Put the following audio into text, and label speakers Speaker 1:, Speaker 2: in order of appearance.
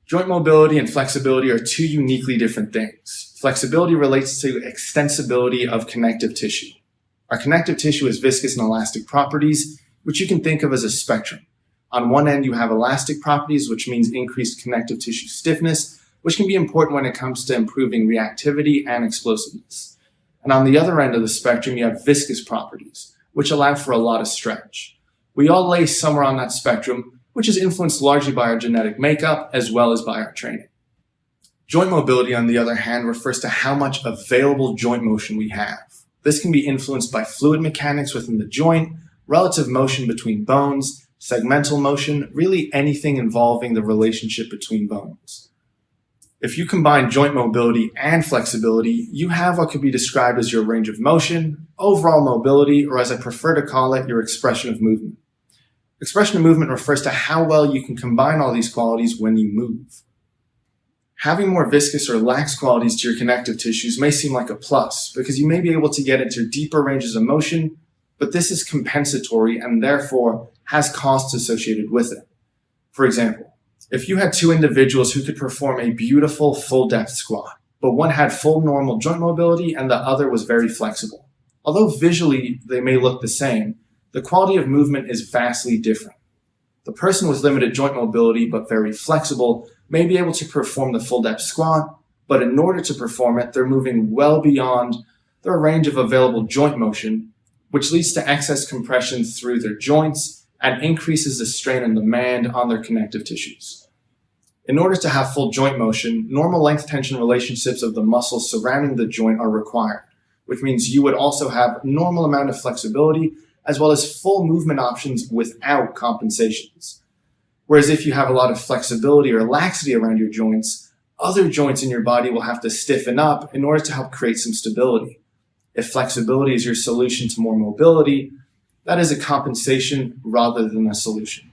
Speaker 1: Joint mobility and flexibility are two uniquely different things. Flexibility relates to extensibility of connective tissue. Our connective tissue has viscous and elastic properties, which you can think of as a spectrum. On one end, you have elastic properties, which means increased connective tissue stiffness, which can be important when it comes to improving reactivity and explosiveness. And on the other end of the spectrum, you have viscous properties, which allow for a lot of stretch. We all lay somewhere on that spectrum, which is influenced largely by our genetic makeup as well as by our training. Joint mobility, on the other hand, refers to how much available joint motion we have. This can be influenced by fluid mechanics within the joint, relative motion between bones, segmental motion, really anything involving the relationship between bones. If you combine joint mobility and flexibility, you have what could be described as your range of motion, overall mobility, or as I prefer to call it, your expression of movement. Expression of movement refers to how well you can combine all these qualities when you move. Having more viscous or lax qualities to your connective tissues may seem like a plus because you may be able to get into deeper ranges of motion, but this is compensatory and therefore has costs associated with it. For example, if you had two individuals who could perform a beautiful full depth squat, but one had full normal joint mobility and the other was very flexible, although visually they may look the same, the quality of movement is vastly different. The person with limited joint mobility but very flexible may be able to perform the full depth squat, but in order to perform it, they're moving well beyond their range of available joint motion, which leads to excess compression through their joints and increases the strain and demand on their connective tissues. In order to have full joint motion, normal length tension relationships of the muscles surrounding the joint are required, which means you would also have a normal amount of flexibility as well as full movement options without compensations. Whereas if you have a lot of flexibility or laxity around your joints, other joints in your body will have to stiffen up in order to help create some stability. If flexibility is your solution to more mobility, that is a compensation rather than a solution.